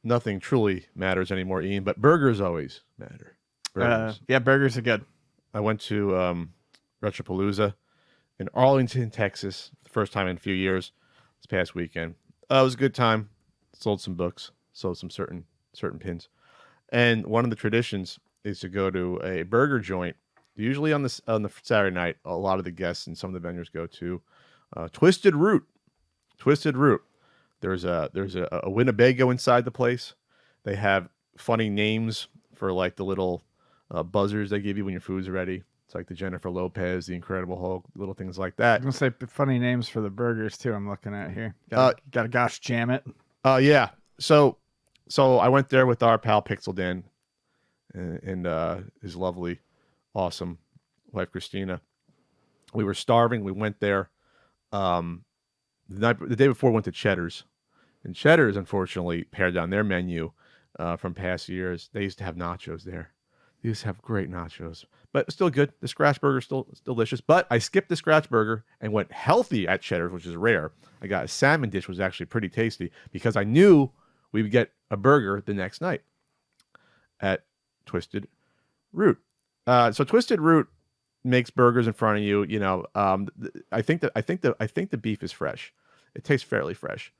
nothing truly matters anymore, Ian, but burgers always matter. Burgers. Yeah, burgers are good. I went to Retropalooza in Arlington, Texas, the first time in a few years. This past weekend, it was a good time. Sold some books, sold some certain pins, and one of the traditions is to go to a burger joint. Usually on the Saturday night, a lot of the guests and some of the vendors go to Twisted Root. Twisted Root. There's a Winnebago inside the place. They have funny names for like the little buzzers they give you when your food's ready. It's like the Jennifer Lopez, the Incredible Hulk, little things like that. I'm gonna say funny names for the burgers too. I'm looking at here. Got a gosh jam it. Yeah. So I went there with our pal Pixel Dan and his lovely, awesome wife Christina. We were starving. We went there. The day before, we went to Cheddar's, and Cheddar's unfortunately pared down their menu from past years. They used to have nachos there. They used to have great nachos, but still good. The scratch burger still delicious. But I skipped the scratch burger and went healthy at Cheddar's, which is rare. I got a salmon dish, which was actually pretty tasty because I knew we would get a burger the next night at Twisted Root. So Twisted Root makes burgers in front of you. You know, I think the beef is fresh. It tastes fairly fresh.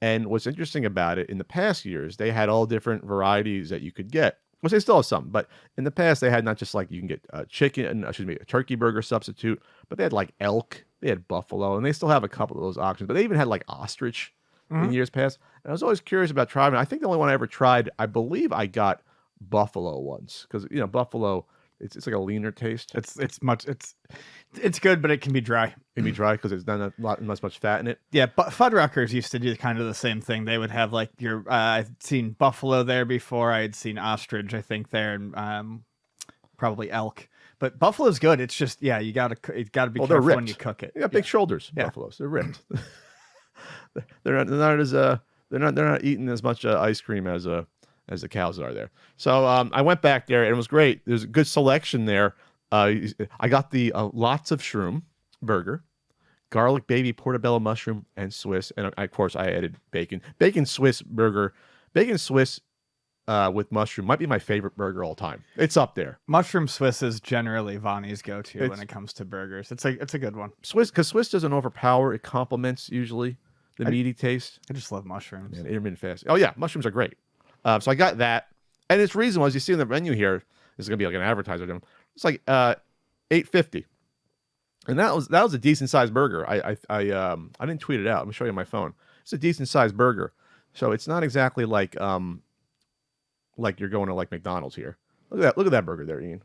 And what's interesting about it, in the past years, they had all different varieties that you could get. Well, they still have some, but in the past, they had not just like you can get a turkey burger substitute, but they had like elk, they had buffalo, and they still have a couple of those options. But they even had like ostrich in years past. And I was always curious about trying it. I think the only one I ever tried, I believe I got buffalo once, because buffalo, it's like a leaner taste. It's good, but it can be dry. It can be dry because it's not much fat in it. Yeah, but Fuddruckers used to do kind of the same thing. They would have like your I'd seen buffalo there before. I had seen ostrich, I think, there, and probably elk. But buffalo's good. It's just you gotta be careful when you cook it. They got big shoulders. Yeah. Buffaloes, they're ripped. they're not eating as much ice cream as the cows are there. So I went back there and it was great. There's a good selection there. I got the lots of shroom burger, garlic baby portobello mushroom and Swiss, and of course I added bacon Swiss burger, bacon Swiss with mushroom might be my favorite burger all time. It's up there. Mushroom Swiss is generally Vonnie's go-to when it comes to burgers. It's a good one. Swiss, because Swiss doesn't overpower. It complements usually the meaty taste. I just love mushrooms. Man, intermittent fast. Oh yeah, mushrooms are great. So I got that, and it's reasonable. As you see in the menu here, this is gonna be like an advertiser. It's like $8.50, and that was a decent sized burger. I didn't tweet it out. Let me show you on my phone. It's a decent sized burger, so it's not exactly like you're going to like McDonald's here. Look at that burger there, Ian.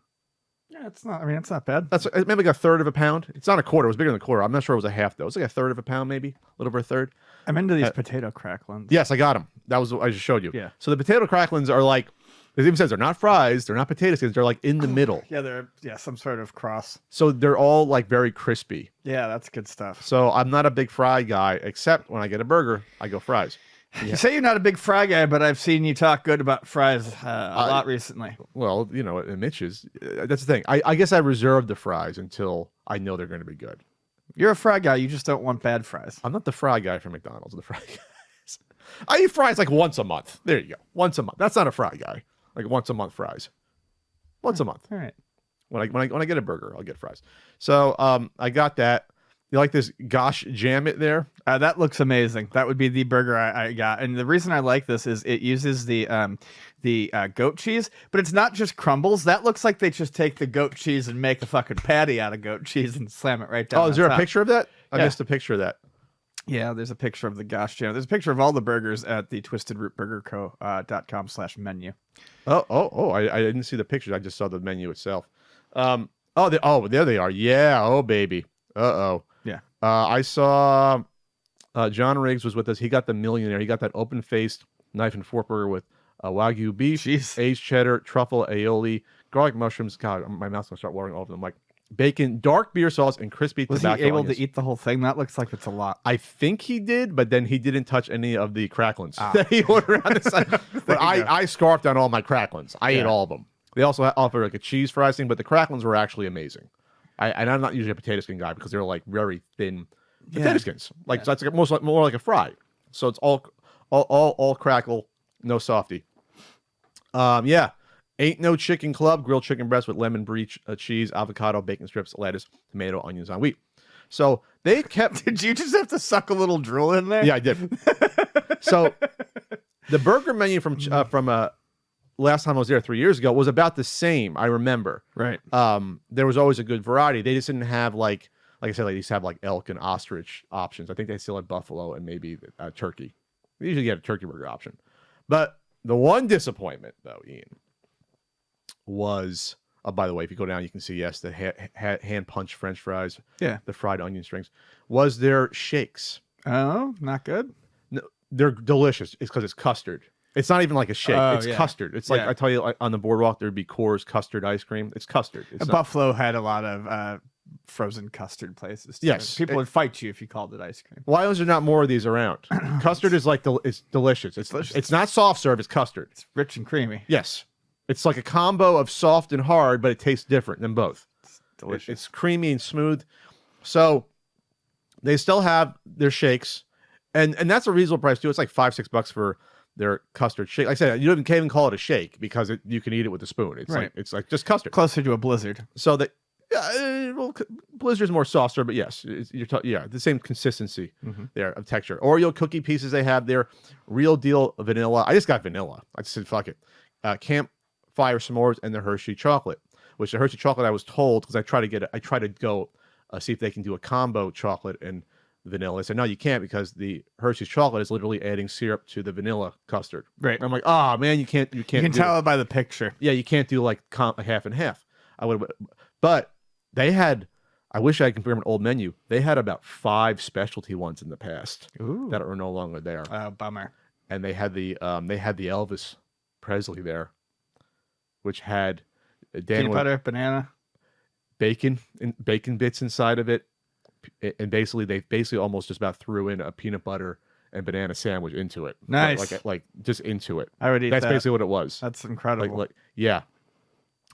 Yeah, it's not. I mean, it's not bad. That's maybe like a third of a pound. It's not a quarter. It was bigger than a quarter. I'm not sure it was a half though. It was like a third of a pound, maybe a little over a third. I'm into these potato cracklins. Yes, I got them. That was what I just showed you. Yeah. So the potato cracklins are like, it even says they're not fries, they're not potato skins, they're like in the middle. Yeah, they're some sort of cross. So they're all like very crispy. Yeah, that's good stuff. So I'm not a big fry guy, except when I get a burger, I go fries. Yeah. You say you're not a big fry guy, but I've seen you talk good about fries a lot recently. Well, Mitch's. That's the thing. I guess I reserve the fries until I know they're going to be good. You're a fry guy. You just don't want bad fries. I'm not the fry guy from McDonald's. The fry guys. I eat fries like once a month. There you go. Once a month. That's not a fry guy. Like once a month fries. Once a month. All right. When I get a burger, I'll get fries. So I got that. You like this gosh jam it there? That looks amazing. That would be the burger I got. And the reason I like this is it uses the goat cheese, but it's not just crumbles. That looks like they just take the goat cheese and make a fucking patty out of goat cheese and slam it right down. Oh, is there a picture of that? I missed a picture of that. Yeah, there's a picture of the gosh jam. There's a picture of all the burgers at the twistedrootburgerco.com/menu. I didn't see the pictures. I just saw the menu itself. There they are. Yeah. Oh, baby. Uh-oh. Yeah. I saw John Riggs was with us. He got the millionaire. He got that open-faced knife and fork burger with Wagyu beef, aged cheddar, truffle, aioli, garlic mushrooms. God, my mouth's going to start watering all of them. Like bacon, dark beer sauce, and crispy tobacco. Was he able to eat the whole thing? That looks like it's a lot. I think he did, but then he didn't touch any of the cracklins that he ordered on the side. But I scarfed on all my cracklins. I ate all of them. They also offer like a cheese fries thing, but the cracklins were actually amazing. And I'm not usually a potato skin guy because they're like very thin potato skins. So it's like more like a fry. So it's all crackle, No softy. Yeah. Ain't No Chicken Club, grilled chicken breast with lemon brie, cheese, avocado, bacon strips, lettuce, tomato, onions on wheat. So they kept. Did you just have to suck a little drool in there? Yeah, I did. So the burger menu from last time I was there 3 years ago was about the same. I remember. Right. There was always a good variety. They just didn't have like I said, they used to have like elk and ostrich options. I think they still had buffalo and maybe turkey. They usually get a turkey burger option. But the one disappointment, though, Ian, was, by the way, if you go down, you can see, yes, the hand punched French fries, Yeah. the fried onion strings, was their shakes. Oh, not good. No, they're delicious. It's because it's custard. It's not even like a shake. Oh, it's yeah. custard. It's like, Yeah. I tell you, like, on the boardwalk, there'd be Coors custard ice cream. It's custard. It's not, Buffalo had a lot of frozen custard places. Too. Yes. People would fight you if you called it ice cream. why is there not more of these around? Custard is like, it's delicious. It's delicious. It's not soft serve. It's custard. It's rich and creamy. Yes. It's like a combo of soft and hard, but it tastes different than both. It's delicious. It's creamy and smooth. So they still have their shakes, and that's a reasonable price too. It's like $5-6 for their custard shake. Like I said, you can't even call it a shake because you can eat it with a spoon. It's Right. it's like just custard. Closer to a blizzard. So that Blizzard's more soft serve, but yes, the same consistency there of texture. Oreo cookie pieces they have there, real deal vanilla. I just got vanilla. I just said fuck it. Campfire s'mores and the Hershey chocolate, which the Hershey chocolate I was told because I try to go see if they can do a combo chocolate and vanilla. I said no, you can't because the Hershey's chocolate is literally adding syrup to the vanilla custard. Right. And I'm like, oh man, you can't. You can tell it by the picture. Yeah, you can't do like half and half. But they had. I wish I could remember an old menu. They had about 5 specialty ones in the past that are no longer there. Oh, bummer. And they had the Elvis Presley there, which had Peanut butter, banana, bacon bits inside of it, and they almost just about threw in a peanut butter and banana sandwich into it. Nice, like just into it. I would eat That's that. basically what it was. That's incredible. Like yeah.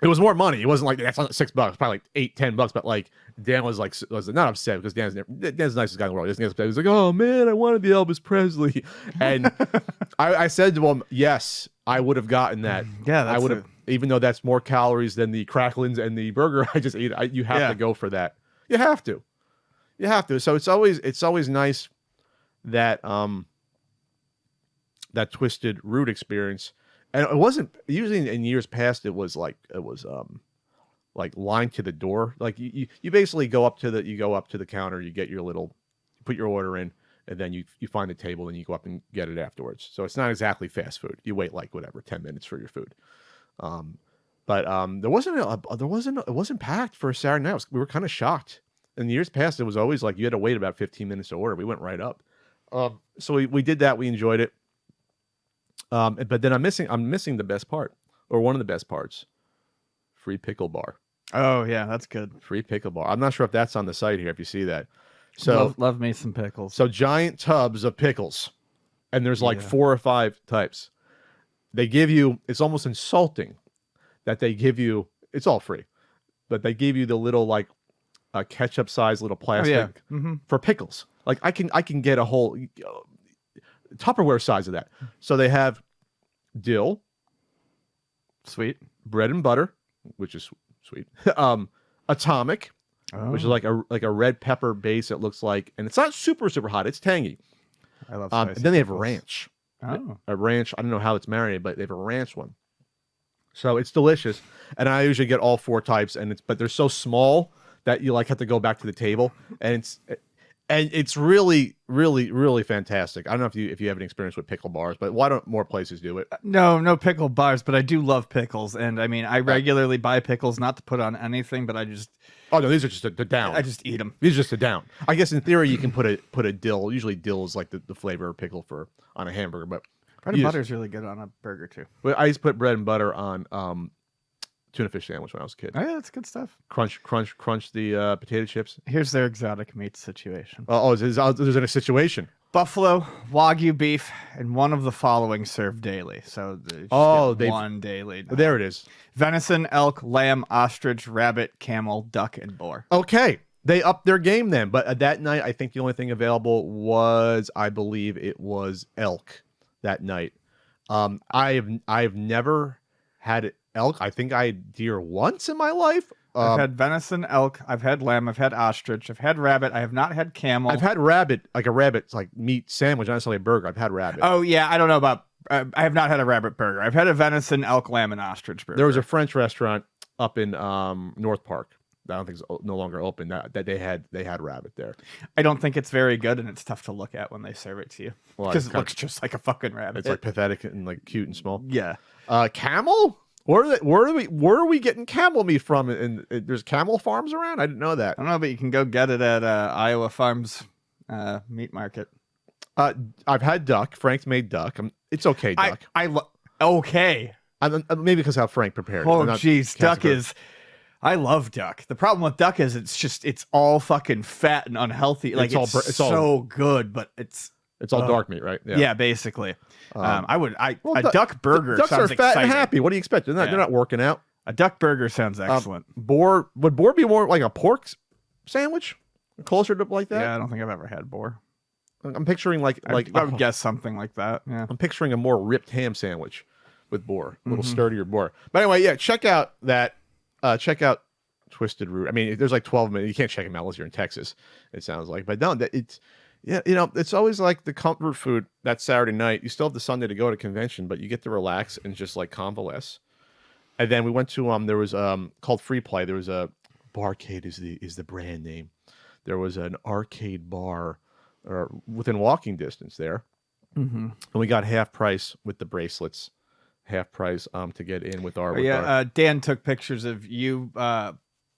It was more money. It wasn't like that's not $6, probably like $8-10. But like Dan was not upset because Dan's the nicest guy in the world. He was like, "Oh man, I wanted the Elvis Presley," and I said to him, "Yes, I would have gotten that. Yeah, I would have, even though that's more calories than the cracklins and the burger I just ate. You have to go for that. You have to. So it's always nice that that twisted root experience." And it wasn't usually in years past. It was like line to the door. Like you basically go up to the counter. You get put your order in, and then you find the table and you go up and get it afterwards. So it's not exactly fast food. You wait like 10 minutes for your food. But it wasn't packed for a Saturday night. We were kind of shocked. In years past, it was always like you had to wait about 15 minutes to order. We went right up. So we did that. We enjoyed it. But then I'm missing the best part, or one of the best parts. Free pickle bar. Oh yeah, that's good. Free pickle bar. I'm not sure if that's on the site here. If you see that, so love me some pickles. So giant tubs of pickles, and there's like 4 or 5 types. They give you. It's almost insulting that they give you. It's all free, but they give you the little like ketchup size little plastic for pickles. Like I can get a whole Tupperware size of that. So they have dill, sweet, bread and butter, which is sweet. Atomic, which is like a red pepper base. It looks like, and it's not super hot. It's tangy. I love. And then they have ranch. Oh, a ranch. I don't know how it's marinated, but they have a ranch one. So it's delicious. And I usually get all 4 types, but they're so small that you like have to go back to the table, and it's really, really, really fantastic. I don't know if you have any experience with pickle bars, but why don't more places do it? No pickle bars, but I do love pickles, and I mean I regularly buy pickles, not to put on anything, but I just no, these are just the down. I just eat them. These are just a down. I guess in theory you can put a dill. Usually dill is like the flavor of pickle on a hamburger, but bread and butter is really good on a burger too. But I used to put bread and butter on tuna fish sandwich when I was a kid. Oh yeah, that's good stuff. Crunch the potato chips. Here's their exotic meat situation. There's a situation. Buffalo, Wagyu beef, and one of the following served daily. So they one daily. There it is. Venison, elk, lamb, ostrich, rabbit, camel, duck, and boar. Okay. They upped their game then, but that night I think the only thing available was, I believe it was elk that night. I've never had elk. I think I had deer once in my life. I've had venison, elk. I've had lamb. I've had ostrich. I've had rabbit. I have not had camel. I've had rabbit, like a rabbit's like meat sandwich, not necessarily a burger. I've had rabbit. Oh yeah, I don't know about. I have not had a rabbit burger. I've had a venison, elk, lamb, and ostrich burger. There was a French restaurant up in North Park. I don't think it's no longer open. That they had rabbit there. I don't think it's very good, and it's tough to look at when they serve it to you because it looks just like a fucking rabbit. It's like pathetic and like cute and small. Yeah. Camel? Where are we getting camel meat from? And there's camel farms around? I didn't know that. I don't know, but you can go get it at Iowa Farms meat market. I've had duck. Frank's made duck. It's okay, duck. Okay. Maybe because how Frank prepared it. Oh, jeez. Duck is... I love duck. The problem with duck is it's all fucking fat and unhealthy. Like it's so good, but it's all dark meat, right? Yeah, basically. A duck burger ducks sounds are fat exciting. and happy. What do you expect? They're not working out. A duck burger sounds excellent. Would boar be more like a pork sandwich? Closer to like that? Yeah, I don't think I've ever had boar. I'm picturing I would guess something like that. Yeah. I'm picturing a more ripped ham sandwich with boar, a little sturdier boar. But anyway, yeah, check out Twisted Root. I mean, there's like 12 of them. You can't check them out unless you're in Texas, it sounds like. But no, it's always like the comfort food that Saturday night. You still have the Sunday to go to convention, but you get to relax and just like convalesce. And then we went to there was called Free Play. There was a Barcade is the brand name. There was an arcade bar within walking distance there. And we got half price with the bracelets. Half price to get in with our Dan took pictures of you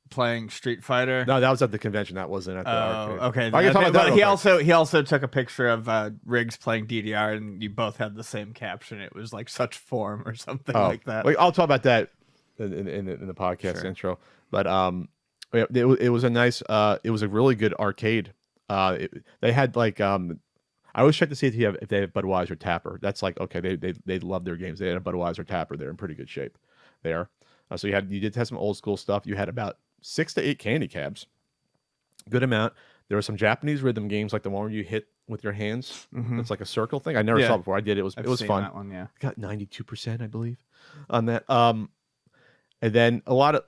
playing Street Fighter. No, that was at the convention. That wasn't at the arcade. Okay. I can talk about that he also took a picture of Riggs playing DDR, and you both had the same caption. It was like such form or something like that. I'll talk about that in the podcast intro. But it was a nice it was a really good arcade. They had like I always check to see if they have Budweiser Tapper. That's like, okay, they love their games. They had a Budweiser Tapper. They're in pretty good shape there. So you did have some old school stuff. You had about 6 to 8 candy cabs. Good amount. There were some Japanese rhythm games like the one where you hit with your hands. It's like a circle thing. I never saw it before. I did. It was fun. That one, yeah. Got 92%, I believe, on that. And then a lot of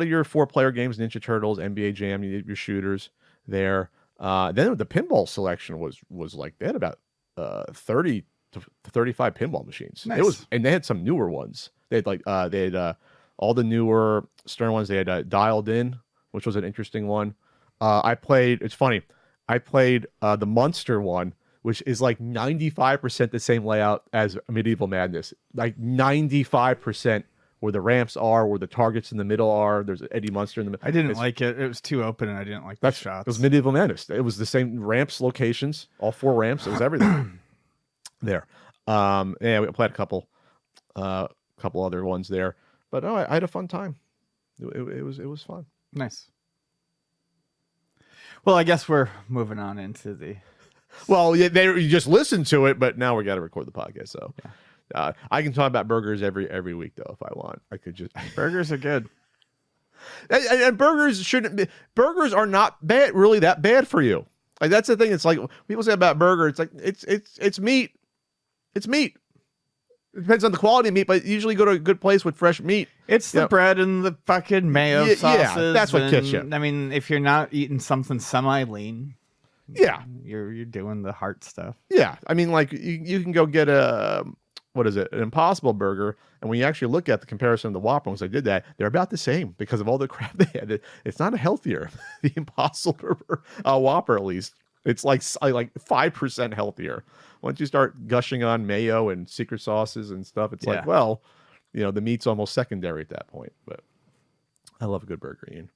your 4-player games, Ninja Turtles, NBA Jam, your shooters there. Then the pinball selection was like they had about 30 to 35 pinball machines. Nice. And they had some newer ones. They had all the newer Stern ones. They had Dialed In, which was an interesting one. It's funny. I played the Munster one, which is like 95% the same layout as Medieval Madness. Like 95%. Where the ramps are, where the targets in the middle are. There's Eddie Munster in the middle. I didn't like it. It was too open, and I didn't like the shots. It was Medieval Madness. It was the same ramps, locations, all 4 ramps. It was everything there. Yeah, we played a couple other ones there, but I had a fun time. It was fun. Nice. Well, I guess we're moving on into the. Well, yeah, you just listened to it, but now we got to record the podcast, so. Yeah. I can talk about burgers every week though if I want. I could just burgers are good, and burgers are not bad, really that bad for you. Like that's the thing. It's like people say about burger. It's like it's meat. It's meat. It depends on the quality of meat, but usually go to a good place with fresh meat. It's the bread and the fucking mayo sauces. Yeah, that's what gets you. I mean, if you're not eating something semi-lean, you're doing the heart stuff. Yeah, I mean, like you can go get what is it? An Impossible Burger. And when you actually look at the comparison of the Whopper, once I did that, they're about the same because of all the crap they had. It's not a healthier. The Impossible Whopper, at least, it's like 5% healthier. Once you start gushing on mayo and secret sauces and stuff, it's like, well, the meat's almost secondary at that point. But I love a good burger, Ian.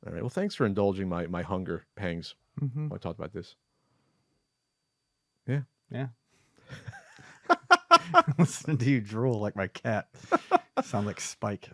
All right. Well, thanks for indulging my hunger pangs when I talked about this. Yeah. Yeah. Listening to you drool like my cat. Sound like Spike.